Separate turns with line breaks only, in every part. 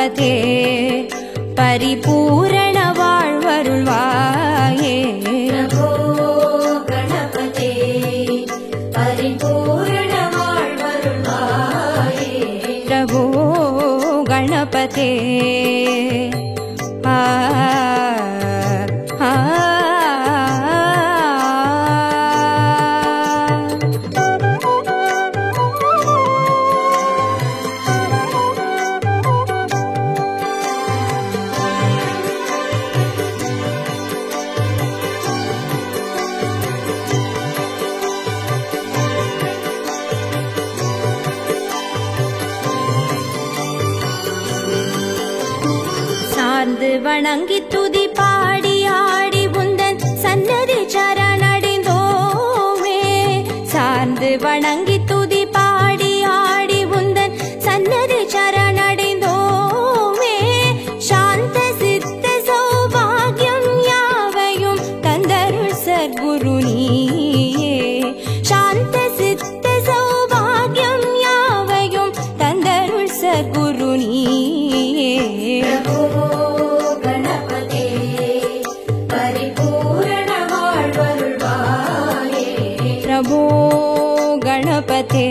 गणपते परिपूर्ण वाळ्वरुळ्वाये
प्रभो गणपते परिपूर्ण वाळ्वरुळ्वाये
प्रभो गणपते வணங்கி துதி பாடி ஆடி உந்தன் சன்னதி சரணடைந்தோமே சார்ந்து வணங்கி துதி பாடி ஆடி உந்தன் சன்னதி சரணடைந்தோமே சாந்த சித்த சௌபாகியம் யாவையும் தந்தருள் சத்குரு நீயே சாந்த சித்த சௌபாகியம் யாவையும் தந்தருள் சத்குரு நீயே प्रभो गणपते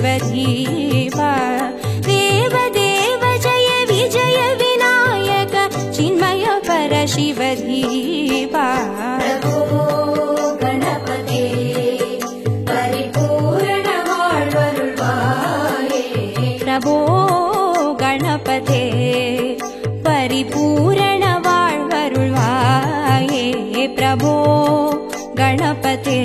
शिवधीवा देव देव जय विजय विनायक चिन्मय पर शिवधीवा
प्रभो गणपते परिपूर्ण वाळ्वरुळ्वाये
प्रभो गणपते परिपूर्ण वाळ्वरुळ्वाये प्रभो गणपते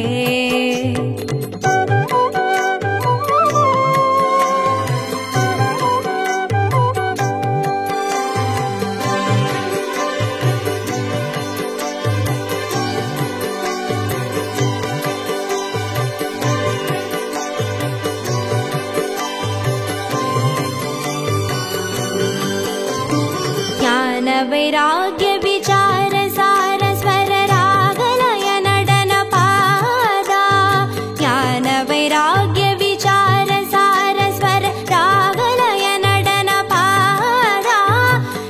वैराग्य विचार सार स्वर रागलय नडन पादा ज्ञान वैराग्य विचार सार स्वर रागलय नडन पादा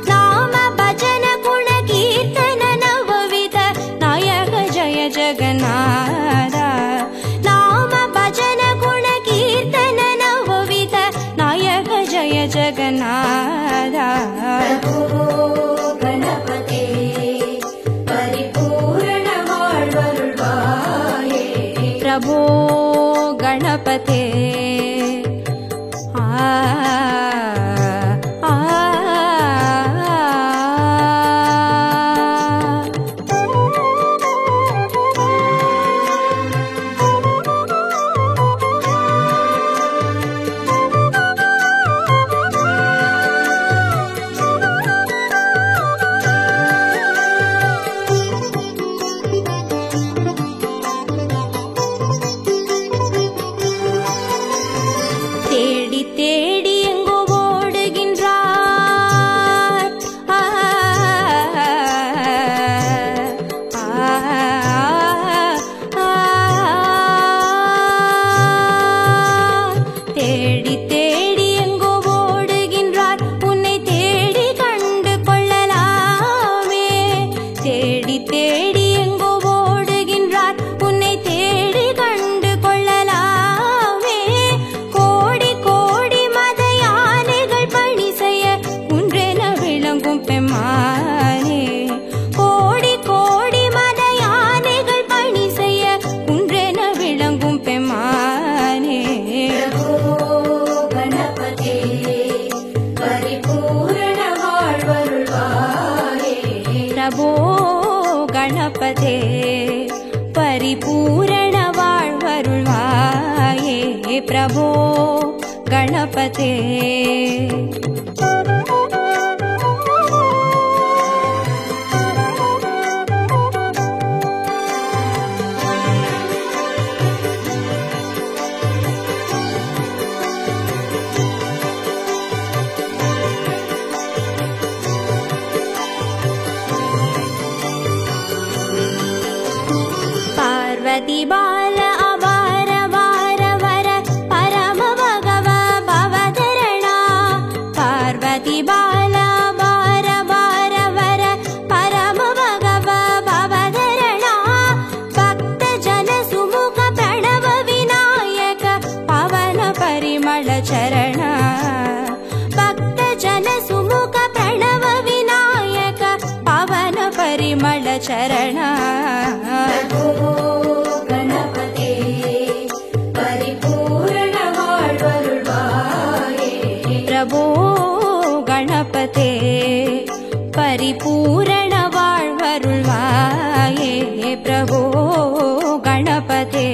नाम भजन गुण कीर्तन नवविध नायक जय जगन्नाथ नाम भजन गुण कीर्तन नवविध नायक जय जगन्नाथ
गणपते
प्रभो गणपते परिपूर्ण வாழ்வருள்வாயே प्रभो गणपते पार्वती बाल अवार वार वर परम भगव भवधरणा पार्वती बाल अवार वार वर परम भगव भवधरणा भक्त जन सुमुख प्रणव विनायक पवन परिमल चरण भक्त जन सुमुख प्रणव विनायक पवन परिमल चरण
प्रभो गणपते परिपूर्ण வாழ்வருள்வாயே
प्रभो गणपते परिपूर्ण வாழ்வருள்வாये प्रभो गणपते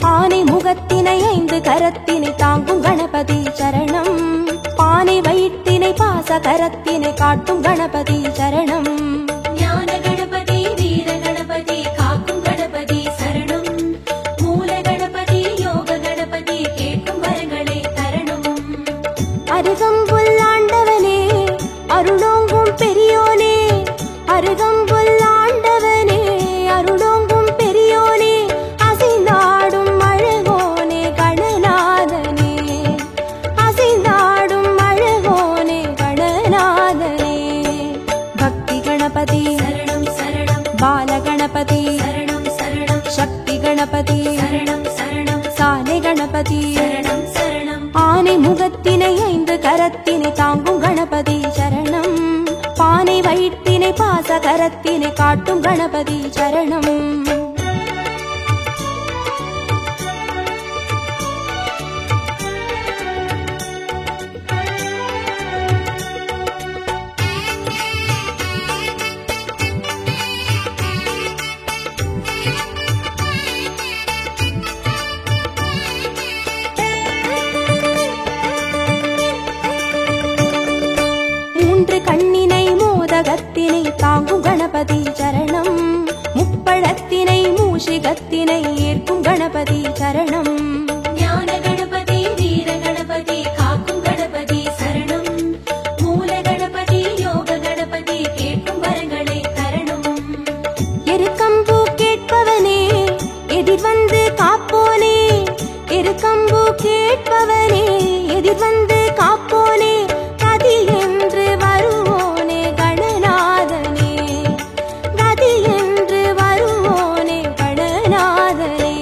ஆனை முகத்தினை 5 கரத்தினை தாங்கும் கணபதி சரணம். பானை வயிற்றினை பாச கரத்தினை காட்டும் கணபதி சரணம்.
ஞான கணபதி வீர கணபதி காக்கும் கணபதி சரணம். மூல கணபதி யோக கணபதி கேட்கும் வரங்களை தரணும்.
அருகம்புல் ஆண்டவனே அருளோங்கும் பெரியோனே, அருகம்புல் ஆண்டவனே அருளோங்கும் பெரியோனே, அசைந்தாடும் அழகோனே கணநாதனே, அசைந்தாடும் அழகோனே கணநாதனே. பக்தி கணபதி
சரணம் சரணம்.
பால கணபதி
சரணம் சரணம்.
சக்தி கணபதி
சரணம் சரணம்.
சாலை கணபதி
சரணம் சரணம்.
ஆனை முகத்தினை 5 கரத்தினை தாங்கும் கணபதி சரணம். பானை வயிற்றினை பாச கரத்தினை காட்டும் கணபதி சரணம். கண்ணினை மோதகத்தினை தாங்கும் கணபதி சரணம். முப்பழத்தினை மூஷிகத்தினை ஏற்கும் கணபதி சரணம்.
ஞான கணபதி வீர கணபதி காக்கும் கணபதி சரணம். மூல கணபதி யோக கணபதி கேட்கும் வரங்களை தரணும்.
எருக்கம்பூ கேட்பவனே எதிர் வந்து காப்போனே, எருக்கம்பூ கேட்பவனே எதிர் வந்து காப்போனே, கதி என்று வருவோனே கணநாதனே, கதி என்று வருவோனே கணநாதனே.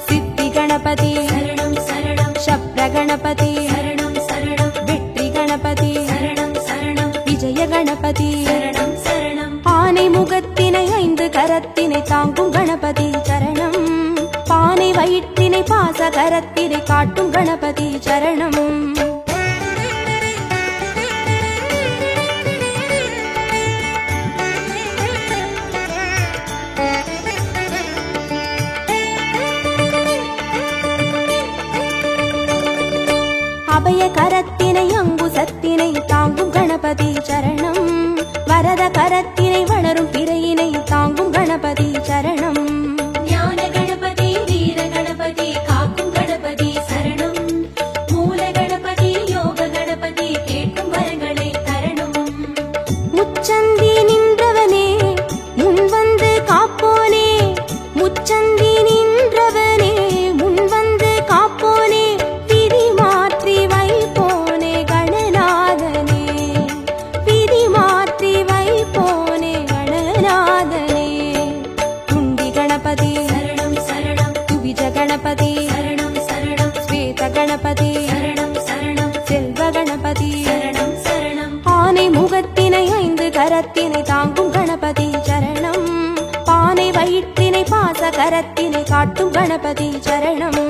சித்தி கணபதி
சரணம் சரணம்.
சப்ர கணபதி
சரணம் சரணம்.
வெற்றி கணபதி
சரணம் சரணம்.
விஜய கணபதி
சரணம் சரணம்.
ஆனை முகத்தினை 5 கரத்தினை தாங்கும் கணபதி சரணம். பானை வயிற்றினை பாச கரத்தினை காட்டும் கணபதி சரணம். அபய கரத்தினை அங்குசத்தினை தாங்கும் கணபதி சரணம். வரத கரத்தினை வளரும் பிறையினை தாங்கும் கணபதி சரணம்.
ஞான கணபதி வீர கணபதி காக்கும் கணபதி சரணம். மூல கணபதி யோக கணபதி கேட்கும் வரங்களை தரணும்.
முச்சந்தி நின்றவனே முன் வந்து காப்போனே, முச்சந்தி நின்றவனே முன் வந்து காப்போனே, விதி மாற்றி வைப்போனே கணநாதனே, விதி மாற்றி வைப்போனே கணநாதனே. துண்டி கணபதி
சரணம் சரணம்.
துவிஜ கணபதி
சரணம் சரணம்.
ஸ்வேத கணபதி
சரணம் சரணம்.
செல்வ கணபதி
சரணம் சரணம்.
ஆனை முகத்தினை 5 கரத்தினை தாங்கும் கணபதி சரணம். பானை வயிற்றினை பாச கரத்தினை காட்டும் கணபதி சரணம்.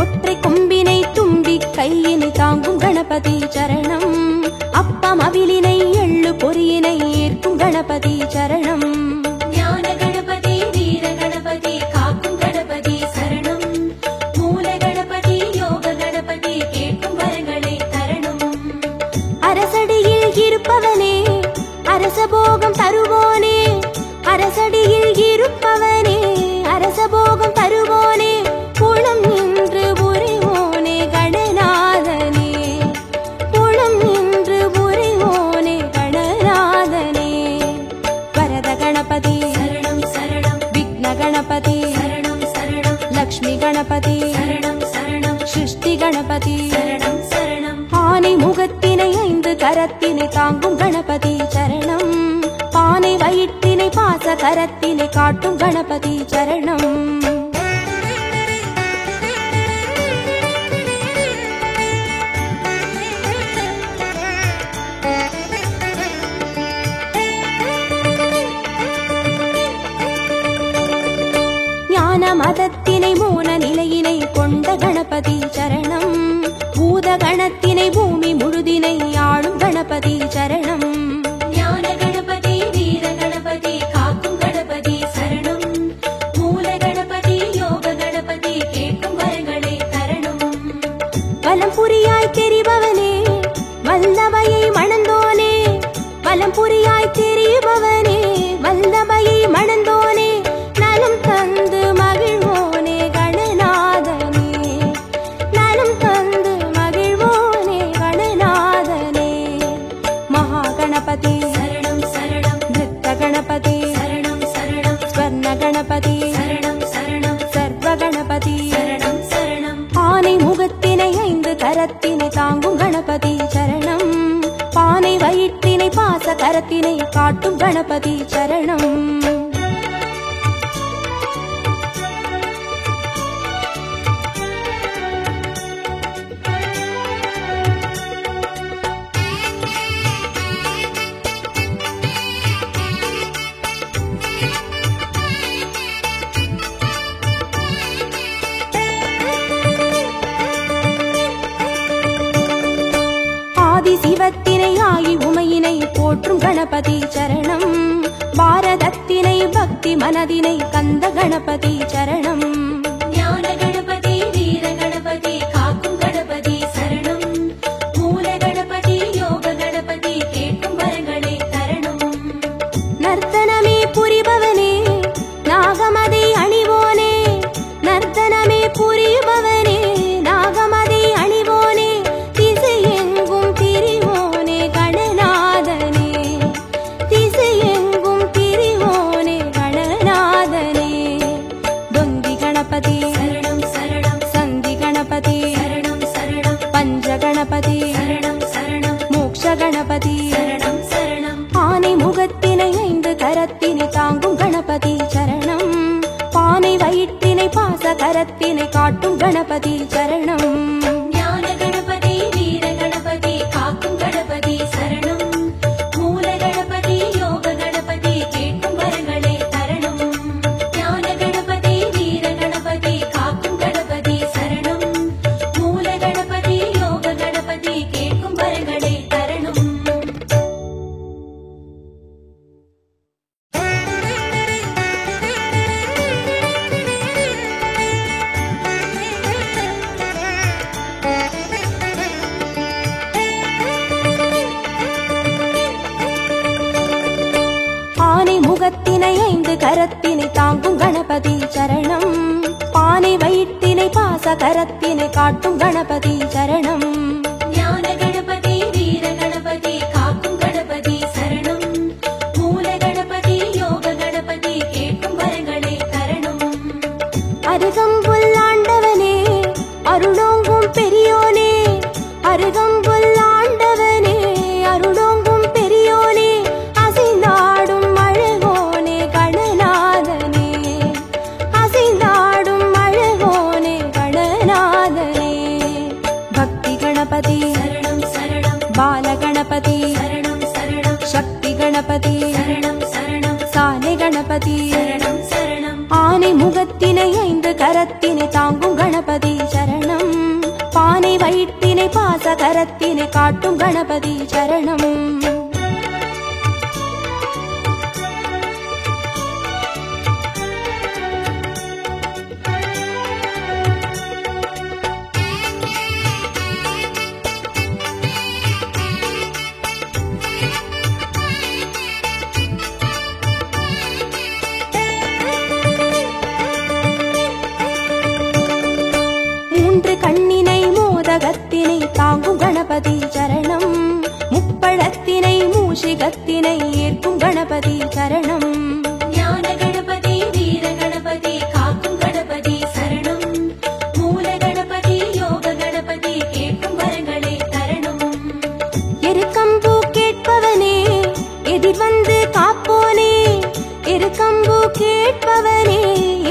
ஒற்றை கொம்பினை தும்பி கையினை தாங்கும் கணபதி சரணம். அப்பம் அவிலினை எள்ளு பொறியினை ஏற்கும் கணபதி சரணம்.
ஞான கணபதி வீர கணபதி காக்கும் கணபதி சரணம். மூல கணபதி யோக கணபதி கேட்கும் வரங்களை தரணும்.
அரசடியில் இருப்பவனே அரசபோகம் தருவோனே, அரசடியில் இருப்பவனே அரசபோகம் தருவோனே, புலம் நின்று புரிவோனே கணநாதனே, புலம் நின்று புரிவோனே கணநாதனே. வரத கணபதி
சரணம் சரணம்.
விக்ன கணபதி
சரணம் சரணம்.
லக்ஷ்மி கணபதி
சரணம் சரணம்.
சிருஷ்டி கணபதி
சரணம் சரணம்.
ஆனை முகத்தினை 5 கரத்தினை தாங்கும் கணபதி சரணம். பானை வயிற்றினை பாச கரத்தினை காட்டும் கணபதி சரணம். மதத்தினை மோன நிலையினை கொண்ட கணபதி சரணம். பூத கணத்தினை பூமி முழுதினை ஆளும் கணபதி சரணம்.
ஞான கணபதி வீர கணபதி காக்கும் கணபதி சரணம். மூல கணபதி யோக கணபதி கேட்கும் வரங்களை தரணும்.
வலம் புரியாய் தெரிபவனே வல்லமையை மணந்தோனே. வலம் புரியாய் தெரிபவனே வல்லமையை மணந்தோனே. நலம் தந்து மகிழ்வோனே கணநாதனே. நலம் தந்து மகிழ்வோனே கணநாதனே. மகா கணபதி
சரணம் சரணம்.
நிருத்த கணபதி
சரணம் சரணம்.
ஸ்வர்ண கணபதி
சரணம் சரணம்.
சர்வ கணபதி
சரணம் சரணம்.
ஆனை முகத்தினை 5 கரத்தினை தாங்கும் கணபதி சரணம். பானை வயிற்றினை பாச கரத்தினை காட்டும் கணபதி சரணம். ஆதி சிவத்தினை ஆகி உமையினை போற்றும் கணபதி சரணம். பாரதத்தினை பக்தி மனதினை கந்த கணபதி சரணம்.
ஞான கணபதி வீர கணபதி காக்கும் கணபதி சரணம். மூல கணபதி யோக கணபதி கேட்கும் வரங்களை தரணும்.
நர்த்தனமே புரிபவனே நாகமதை அணிவோனே. நர்த்தனமே புரிபவனே நாகமதை அணிவோனே. திசையெங்கும் திரிவோனே கணநாதனே. திசையெங்கும் திரிவோனே கணநாதனே. தொந்தி கணபதி
சரணம் சரணம்.
சந்தி கணபதி
சரணம் சரணம்.
பஞ்ச கணபதி
சரணம் சரணம்.
மோக்ஷ கணபதி
சரணம் சரணம்.
ஆனை முகத்தினை 5 கரத்தினை தாங்கும் கணபதி சரணம். பானை வயிற்றினை பாச கரத்தினை காட்டும் கணபதி சரணம்.
ஞான கணபதி வீர கணபதி காக்கும் கணபதி சரணம். மூல கணபதி யோக கணபதி கேட்கும் வரங்களை தரணும். ஞான கணபதி வீர கணபதி காக்கும் கணபதி சரணம். மூல கணபதி யோக கணபதி கேட்கும் வரங்களை தரணும்.
ஆனை முகத்தினை 5 கரத்தினை தாங்கும் கணபதி சரணம். பானை வயிற்றினை பாச கரத்தினை காட்டும் கணபதி சரணம்.
ஞான கணபதி வீர கணபதி காக்கும் கணபதி சரணம். மூல கணபதி யோக கணபதி கேட்கும் வரங்களை தரணும்.
அருகம்புல் ஆண்டவனே அருளோங்கும் பெரியோனே. அருகம்புல் ஆண்டவனே அருளோங்கும் பெரியோனே. அசைந்தாடும் அழகோனே கணநாதனே. அசைந்தாடும் அழகோனே கணநாதனே. பக்தி கணபதி
சரணம் சரணம்.
பால கணபதி
சரணம் சரணம்.
சக்தி கணபதி
சரணம் சரணம்.
சாலை கணபதி
சரணம் சரணம்.
ஆனை முகத்தினை 5 கரத்தினை தாங்கும் கணபதி சரணம். பானை வயிற்றினை பாச கரத்தினை காட்டும் கணபதி சரணம். கண்ணினை மோதகத்தினை தாங்கும் கணபதி சரணம். முப்பழத்தினை மூஷிகத்தினை ஏற்கும் கணபதி சரணம்.
ஞான கணபதி வீர கணபதி காக்கும் கணபதி சரணம். மூல கணபதி யோக கணபதி கேட்கும் வரங்களை தரணும்.
எருக்கம்பூ கேட்பவனே எதிர் வந்து காப்போனே. எருக்கம்பூ கேட்பவனே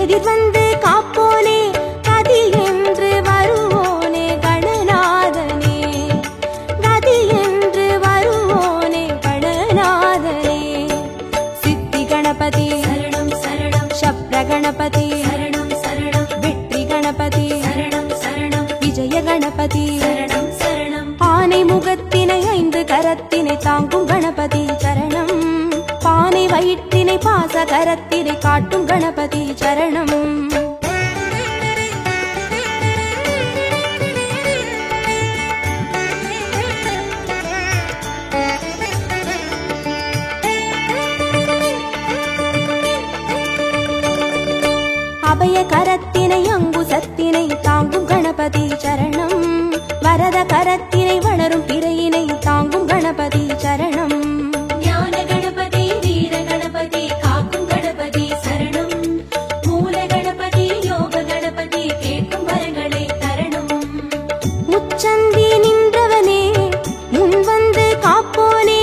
எதிர் வந்து காப்போனே. கதி என்று வருவோனே கணநாதனே. கதி என்று வருவோனே கணநாதனே. சித்தி கணபதி
சரணம் சரணம்.
சப்ர கணபதி
சரணம் சரணம்.
தாங்கும் கணபதி சரணம். பானை வயிற்றினை பாச கரத்தினை காட்டும் கணபதி சரணம். அபய கரத்தினை அங்குசத்தினை தாங்கும் கணபதி சரணம். வரத கரத்தினை வளரும் பிறையினை தாங்கும் கணபதி சரணம்.
ஞான கணபதி வீர கணபதி காக்கும் கணபதி சரணம். மூல கணபதி யோக கணபதி கேட்கும் வரங்களை தரணும்.
முச்சந்தி நின்றவனே முன்வந்து காப்போனே,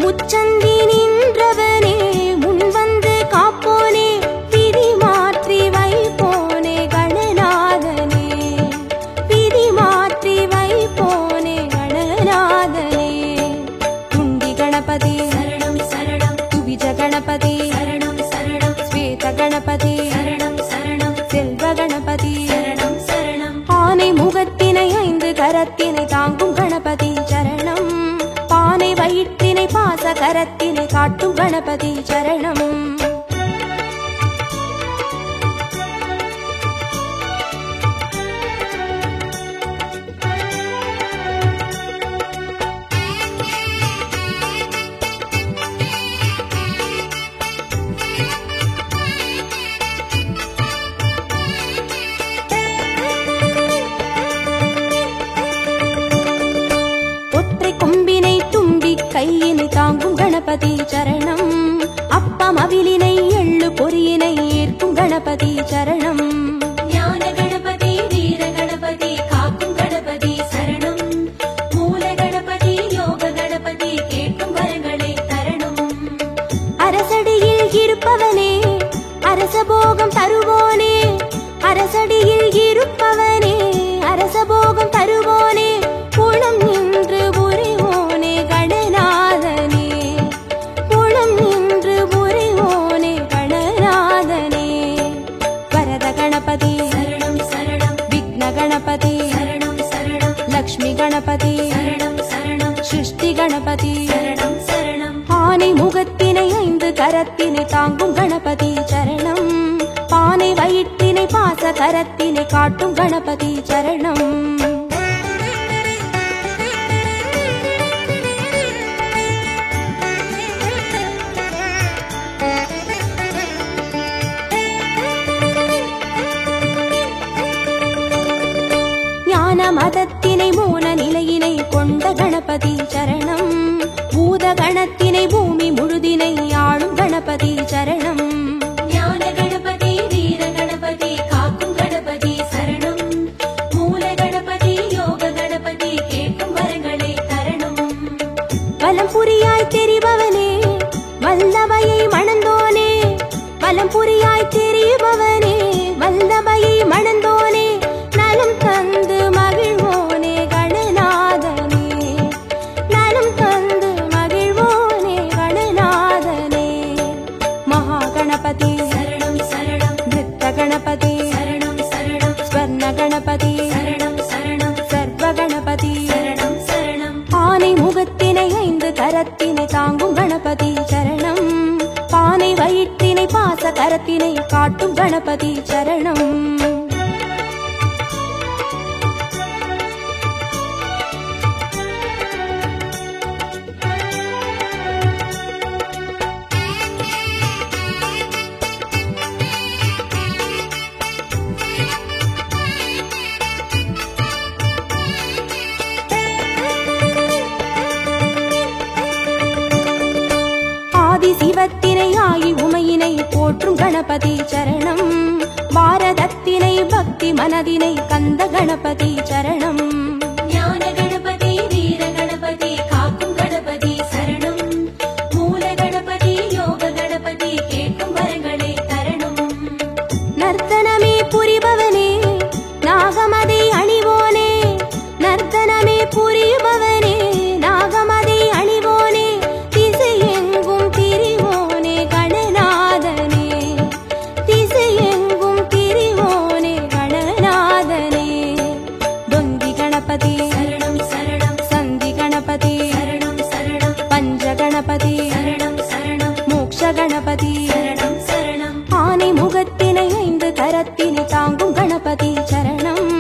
முச்சந்தி நின்றவனே முன்வந்து காப்போனே, விதி மாற்றி வைப்போனே கணநாதனே, விதி மாற்றி வைப்போனே கணநாதனே. துண்டி கணபதி
சரணம் சரணம்.
துவிஜ கணபதி
சரணம் சரணம்.
ஸ்வேத கணபதி
சரணம் சரணம்.
செல்வ கணபதி
சரணம் சரணம்.
ஆனை முகத்தினை 5 கரத்தினை தாங்கும் கணபதி சரணம். பானை வயிற்றினை பாச கரத்தினை காட்டும் கணபதி சரணம். ஒற்றை கொம்பினை தும்பி கையினை தாங்கும் கணபதி சரணம். அப்பம் அவிலினை எள்ளு பொறியினை ஏற்கும் கணபதி சரணம்.
ஞான கணபதி வீர கணபதி காக்கும் கணபதி சரணம். மூல கணபதி யோக கணபதி கேட்கும் வரங்களை தரணும்.
அரசடியில் இருப்பவனே அரசபோகம் தருவோனே, அரசடியில் இருப்பவனே அரசபோகம் தருவோனே, புலம் நின்று புரிவோனே கணநாதனே, புலம் நின்று புரிவோனே கணநாதனே. வரத கணபதி
சரணம் சரணம்.
விக்ன கணபதி
சரணம் சரணம்.
லக்ஷ்மி கணபதி
சரணம் சரணம்.
சிருஷ்டி கணபதி
சரணம் சரணம்.
ஆனை முகத்தினை 5 கரத்தினை தாங்கும் கணபதி சரணம். பானை வயிற்றினை பாச கரத்தினை காட்டும் கணபதி சரணம். ஞான மதத்தினை மூல நிலையினை கொண்ட கணபதி சரணம். பூத கணத்தினை பூமி முழுதினை ஆளும் கணபதி சரணம்.
ஞான கணபதி வீர கணபதி காக்கும் கணபதி சரணம். மூல கணபதி யோக கணபதி கேட்கும் வரங்களை தரணும்.
வலம் புரியாய் தெரிபவனே வல்லமையை மணந்தோனே, வலம் புரியாய் தெரிபவனே வல்லமையை மணந்தோனே, நலம் தந்து மகிழ்வோனே கணநாதனே, நலம் தந்து மகிழ்வோனே கணநாதனே. மகா கணபதி
சரணம் சரணம்.
நித்த கணபதி
சரணம் சரணம்.
ஸ்வர்ண கணபதி
சரணம் சரணம்.
சர்வ கணபதி
சரணம் சரணம்.
ஆனை முகத்தினை 5 கரத்தினை தாங்கும் கணபதி சரணம். பானை வயிற்றினை பாச கரத்தினை காட்டும் கணபதி சரணம். ஆதி சிவத்தினை ஆகி உமையினை போற்றும் கணபதி சரணம். பாரதத்தினை பக்தி மனதினை கந்த கணபதி சரணம்.
ஞான கணபதி வீர கணபதி காக்கும் கணபதி சரணம். மூல கணபதி யோக கணபதி கேட்கும் வரங்களை தரணும்.
நர்த்தனமே புரிபவனே நாகமதை அணிவோனே, நர்த்தனமே புரிபவனே நாகமதை அணிவோனே, திசையெங்கும் திரிவோனே கணநாதனே, திசையெங்கும் திரிவோனே கணநாதனே. தொந்தி கணபதி கணபதி
சரணம் சரணம்
மோக்ஷ கணபதி
சரணம் சரணம்
ஆனை முகத்தினை 5 கரத்தினை தாங்கும் கணபதி சரணம்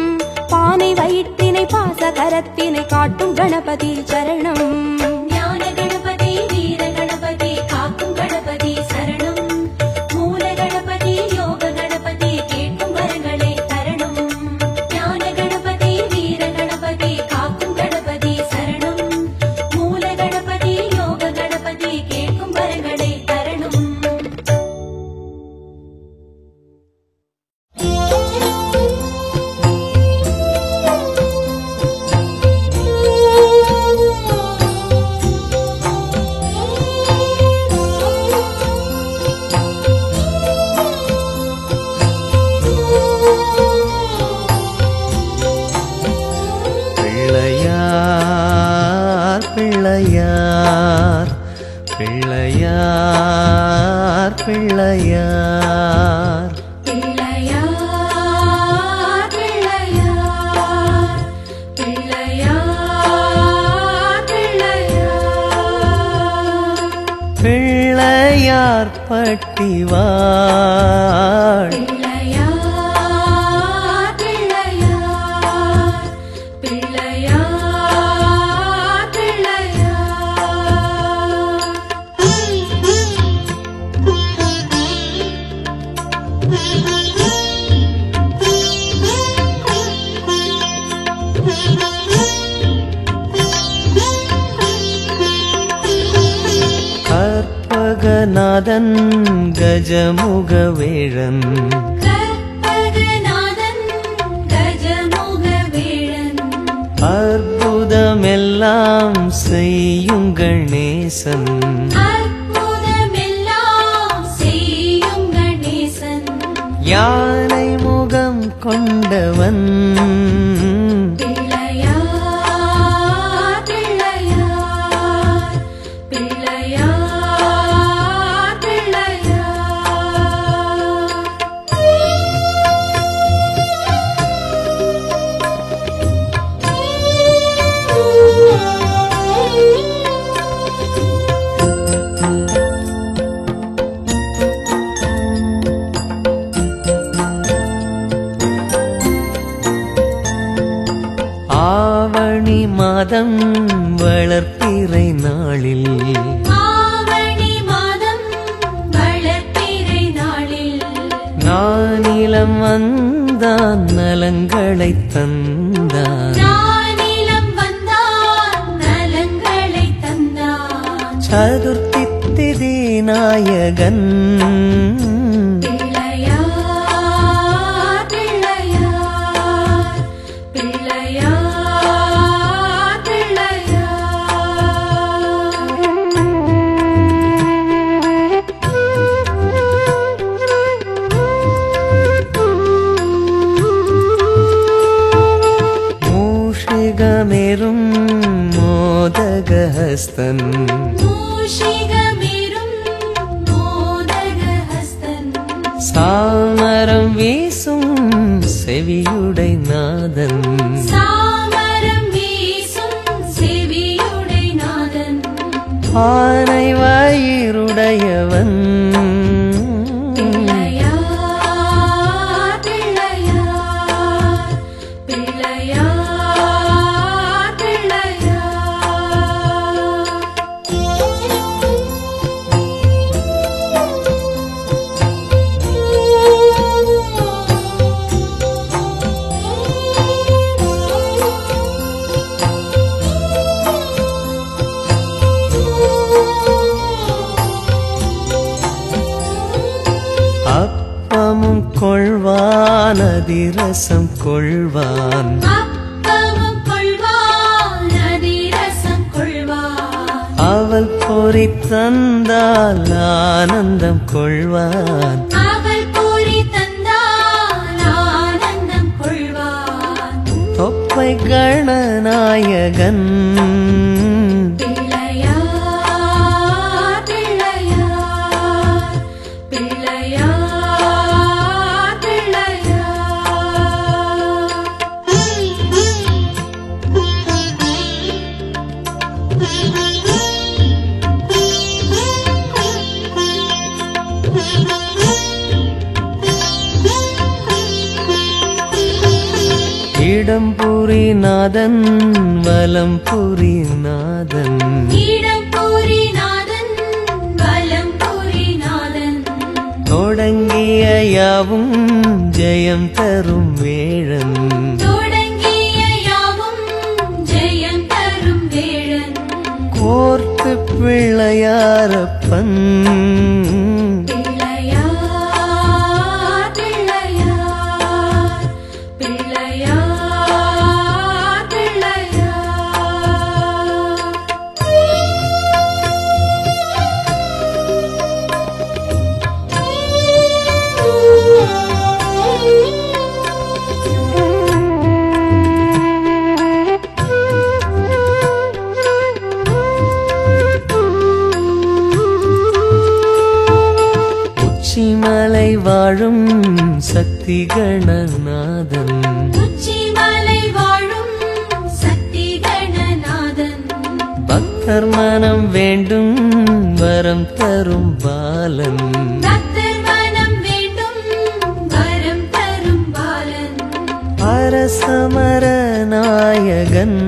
பானை வயிற்றினை பாச கரத்தினை காட்டும் கணபதி சரணம்
ஞான கணபதி வீர கணபதி காக்கும் கணபதி சரணம் மூல கணபதி யோக கணபதி கேட்கும் வரங்களை தரணும் ஞான கணபதி வீர கணபதி காக்கும் கணபதி சரணம் மூல கணபதி யோக கணபதி கேட்கும் வரங்களை தரணும்
பிள்ளையார் பிள்ளையார் பிள்ளையார்
பிள்ளையார் பிள்ளையார் பிள்ளையார் பிள்ளையார்
பிள்ளையார் பட்டிவாள்
பிள்ளையார் பிள்ளையார் பிள்ளையார்
கற்பகநாதன் கஜமுகவேழன்
கற்பகநாதன் கஜமுகவேழன்
அற்புதமெல்லாம் செய்யும் கணேசன்
அற்புதமெல்லாம் செய்யும் கணேசன்
யானை முகம் கொண்டவன்
பிள்ளையார் பிள்ளையார் பிள்ளையார் பிள்ளையார்
ஆவணி மாதம் வளர்ப்பிறை நாளில்
ஆவணி மாதம் வளர்ப்பிறை நாளில்
நானிலம் வந்தான் நலங்களைத் தந்தான்
நானிலம் வந்தான் நலங்களை தந்தான்
சதுர்த்தி திதி நாயகன்
பிள்ளையார் பிள்ளையார் பிள்ளையார் பிள்ளையார்
மூஷிகமெரும் மோதகஹஸ்தன்
மூஷிகமேரும் மோதகஹஸ்தன்
சாமரம் வீசும் செவியுடை நாதன்
சாமரம் வீசும் செவியுடை நாதன்
ஆனை வயிறுடையவன்
பிள்ளையார் பிள்ளையார் பிள்ளையார் பிள்ளையார்
அப்பமும் கொள்வான் அதிரசம் கொள்வான்
அப்பமும் கொள்வான் அதிரசம் கொள்வான்
அவள் பொறி தந்தால் ஆனந்தம் கொள்வான்
அவள் பூரி தந்தால் ஆனந்தம் கொள்வான்
தொப்பை கணநாயகன்
பிள்ளையார் பிள்ளையார் பிள்ளையார் பிள்ளையார்
இடம்புரிநாதன் வலம்புரிநாதன்
இடம்புரிநாதன் வலம்புரிநாதன்
தொடங்கிய யாவும் ஜெயம் தரும் வேழன்
தொடங்கிய யாவும் ஜெயம் தரும் வேழன்
கோர்த்து பிள்ளையாரப்பன் உச்சிமலை வாழும் சக்தி கணநாதன்
உச்சிமலை வாழும் சக்தி கணநாதன்
பக்தர் மனம் வேண்டும் வரம் தரும் பாலன்
பக்தர் மனம் வேண்டும் வரம் தரும் பாலன்
அரசமர நாயகன்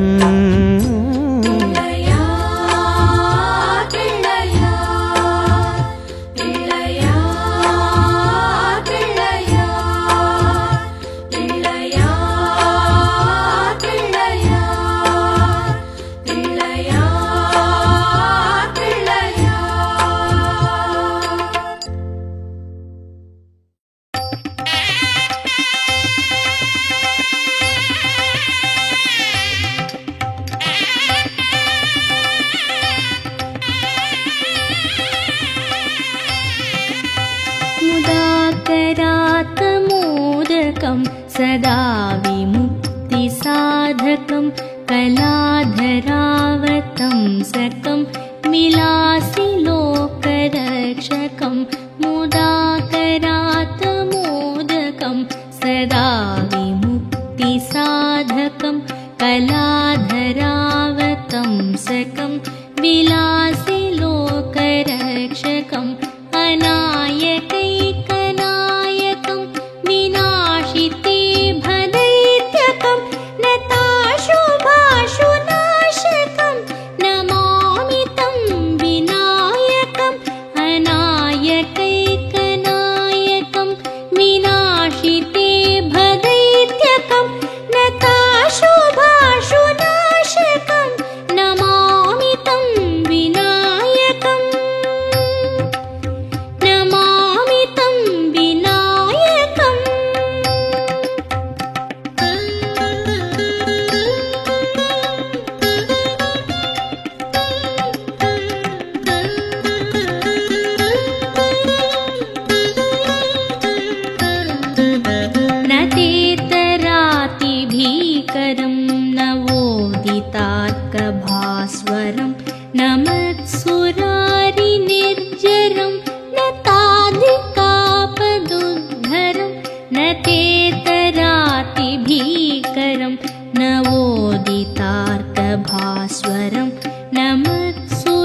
सदा विमुक्तिसाधकं कलाधरावतं सकं विलासि लोकरक्षकं मुदाकरातमोदकं सदा विमुक्तिसाधकं कलाधरावतं सकं विलासि लोकरक्षकम् अनायकैकनायकं विनाशिते भदैत्यकं नताशुभाशुनाशकं नमामि तं विनायकम् अनायकैकनायकं विनाशिते भदैत्यकं नताशुभाशुनाशकं नमामि तं विनायकम् नमामि तं विनायकम् न तेतरातिभीकरं नवोदितार्कभास्वरं न मत्सुरारिनिर्जरं न ताधिकापदुद्धरं न तेतरातिभीकरं नवोदितार्कभास्वरं न मत्सुरारिनिर्जरं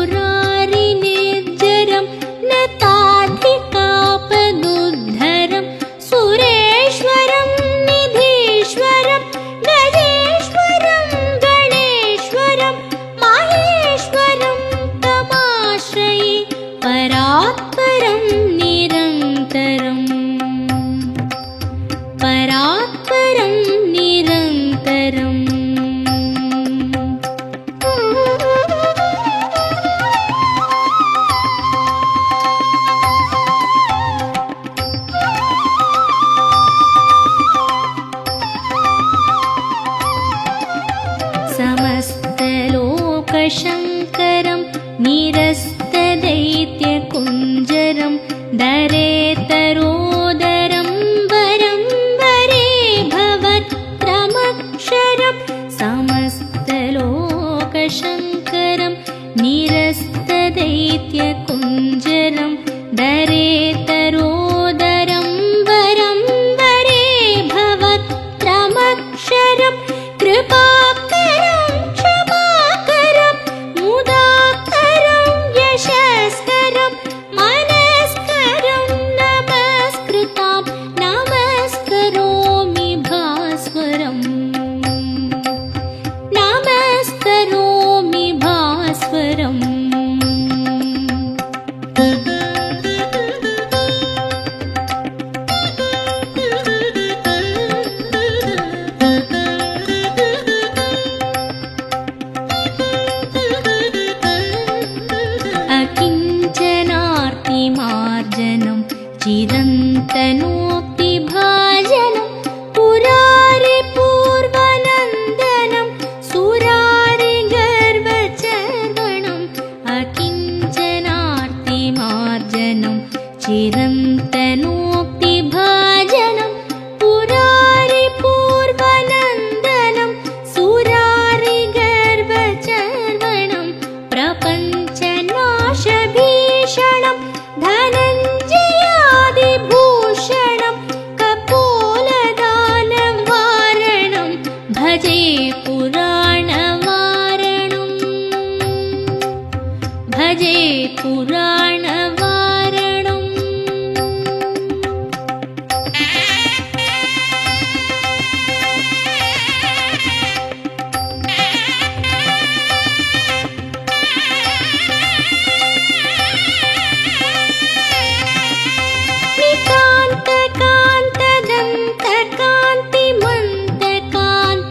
न ताधिकापदुद्धरं सुरेश्वरं निधीश्वरं गजेश्वरं गणेश्वरं माहेश्वरं तमाश्रये परात्परं निरन्तरम् परात्परं निरन्तरम् समस्तलोकशङ्करं निरस्तदैत्यकुञ्ज
अकिञ्चनार्तिमार्जनं चिरन्तनोक्तिभाजनं पुरारिपूर्वनन्दनं सुरारिगर्वचर्वणम् अकिञ्चनार्तिमार्जनं चिरन्तनोक्तिभाजनं पुरारिपूर्वनन्दनं सुरारिगर्वचर्वणं प्रपञ्चनाशभीषणं धनञ्जयादिभूषणं कपोलदानवारणं भजे पुराणवारणं भजे पुराणवारणम्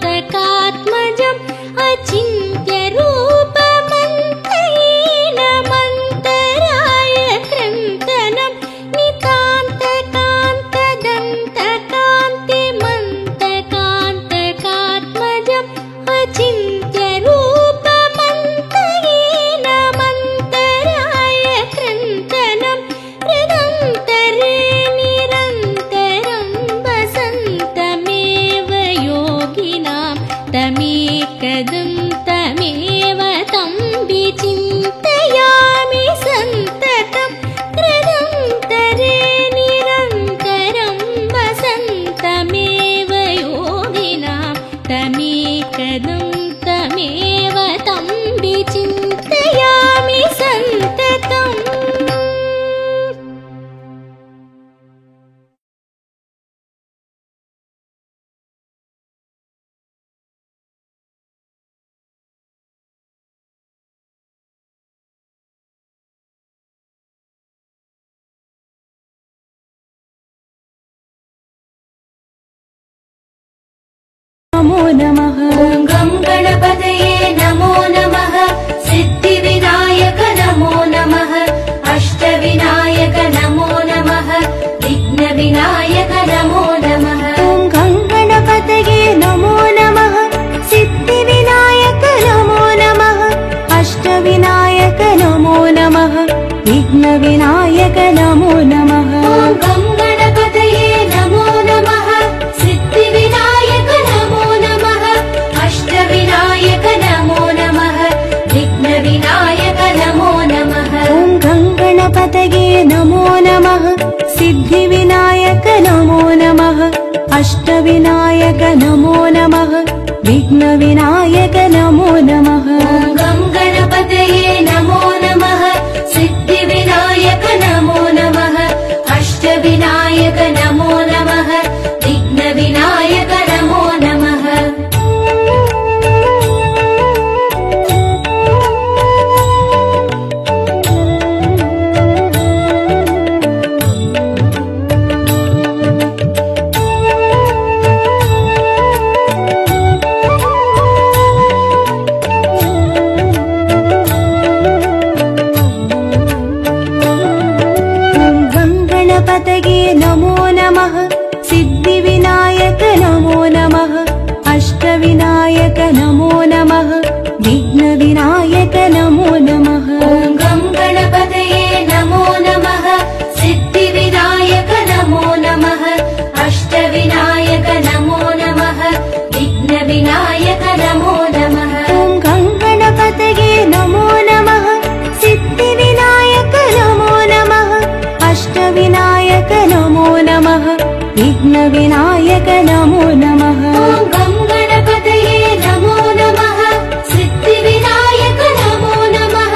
नितान्तकान्तदन्तकान्तिमन्तकान्तकात्मजम् अचिन्त्यरूपमन्तहीनमन्तराय कृन्तनं नितान्तकान्तदन्तकान्तिमन्तकान्तकात्मजम् अचिन्त्यरूपमन्तहीनमन्तराय कृन्तनं हृदन्तरे निरन्तरं वसन्तमेव योगिनां तमेकदं तमेव तं विचिन्तयामि सन्ततं हृदन्तरे निरन्तरं वसन्तमेव योगिनां तमेकदं तमेव तं विचिन्तयामि सन्ततम्
नमो नमः।
ॐ गं गणपतये नमो नमः। सिद्धिविनायक नमो नमः। अष्टविनायक नमो नमः। विघ्नविनायक नमो नमः।
ॐ गं गणपतये नमो नमः। सिद्धिविनायक नमो नमः। अष्टविनायक नमो नमः। विघ्नविनायक नमो नमः।
ॐ गं गणपतये नमो नमः। सिद्धिविनायक नमो नमः। अष्टविनायक नमो नमः। विघ्नविनायक नमो नमः।
ॐ गं गणपतये नमो नमः। सिद्धिविनायक नमो नमः। अष्टविनायक नमो नमः। विघ्नविनायक नमो नमः।
ॐ गं गणपतये नमो नमः। सिद्धिविनायक नमो नमः। अष्टविनायक नमो नमः। विघ्नविनायक नमो नमः।
गणपतये नमो नमः। सिद्धिविनायक नमो नमः। अष्टविनायक नमो नमः। विघ्नविनायक नमो नमः।
ॐ गं गणपतये नमो नमः। सिद्धिविनायक नमो नमः। अष्टविनायक नमो नमः। विघ्नविनायक नमो नमः।
ॐ गं गणपतये नमो नमः। सिद्धिविनायक नमो नमः। अष्टविनायक नमो नमः। विघ्नविनायक नमो नमः।
ॐ गं गणपतये नमो नमः। सिद्धिविनायक नमो नमः।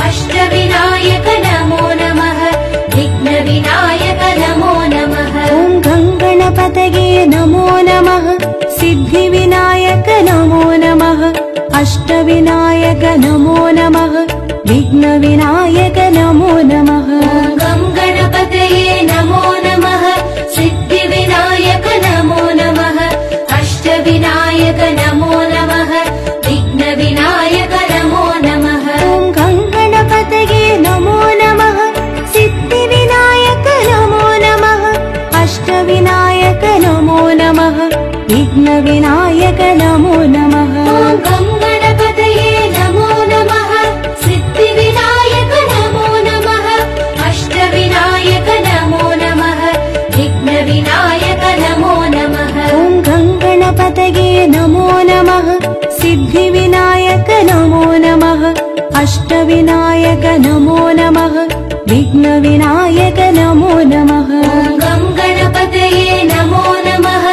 अष्टविनायक नमो नमः। विघ्नविनायक नमो नमः।
ॐ गं गणपतये नमो नमः। सिद्धिविनायक नमो नमः। अष्टविनायक नमो नमः। विघ्नविनायक नमो नमः।
ॐ गं गणपतये नमो नमः। सिद्धिविनायक नमो नमः। अष्टविनायक नमो नमः। विघ्नविनायक नमो नमः।
ॐ गं गणपतये नमो विघ्नविनायक नमो नमः विघ्नविनायक नमो नमः
गं गणपतये नमो नमः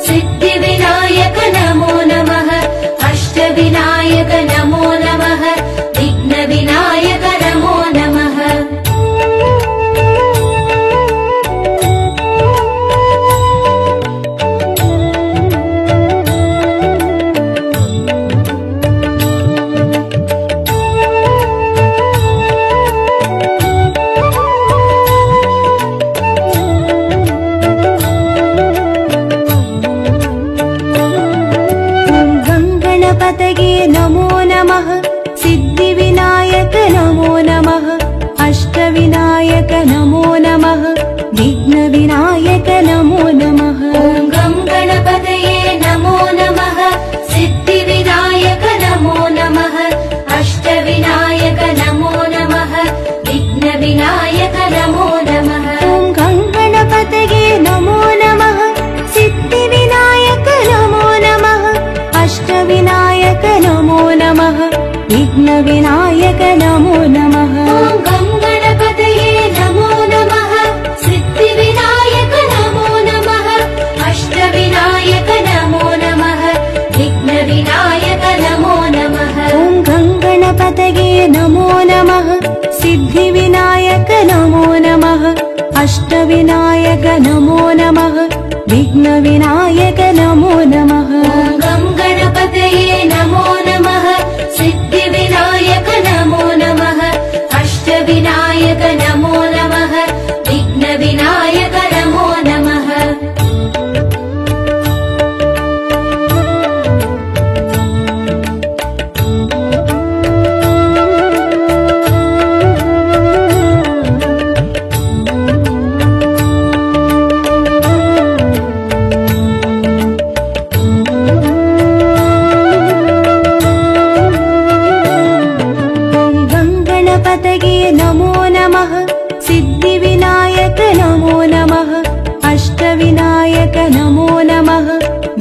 सिद्धिविनायक नमो नमः अष्टविनायक नमो नमः विघ्नविनायक नमो नमः
गणपतये नमो नमः सिद्धिविनायक नमो नमः अष्टविनायक नमो नमः विघ्नविनायक नमो नमः
गं गणपतये नमो नमः सिद्धिविनायक नमो नमः अष्टविनायक नमो नमः विघ्नविनायक नमो नमः
गं गणपतये नमो नमः सिद्धिविनायक नमो नमः अष्टविनायक नमो नमः विघ्नविनायक नमो नमः
गं गणपतये नमो नमः सिद्धिविनायक नमो नमः अष्टविनायक नमो नमः विघ्नविनायक नमो नमः
गं गणपतये नमो नमः सिद्धिविनायक नमो नमः अष्टविनायक नमो नमः विघ्नविनायक नमो नमः
गं गणपतये नमो नमः सिद्धिविनायक नमो नमः अष्टविनायक नमो नमः विघ्नविनायक नमो नमः
गणपतये नमो नमः सिद्धिविनायक नमो नमः अष्टविनायक नमो नमः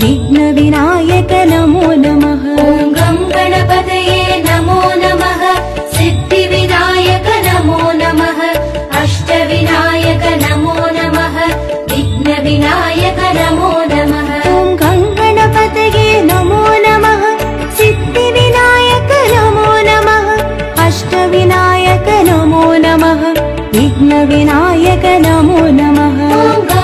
विघ्नविनायक नमो नमः
गं गणपतये नमो नमः सिद्धिविनायक नमो नमः अष्टविनायक नमो नमः विघ्नविनायक नमो नमः
गं गणपतये नमो नमः सिद्धिविनायक नमो नमः अष्टविनायक नमो नमः विघ्नविनायक नमो नमः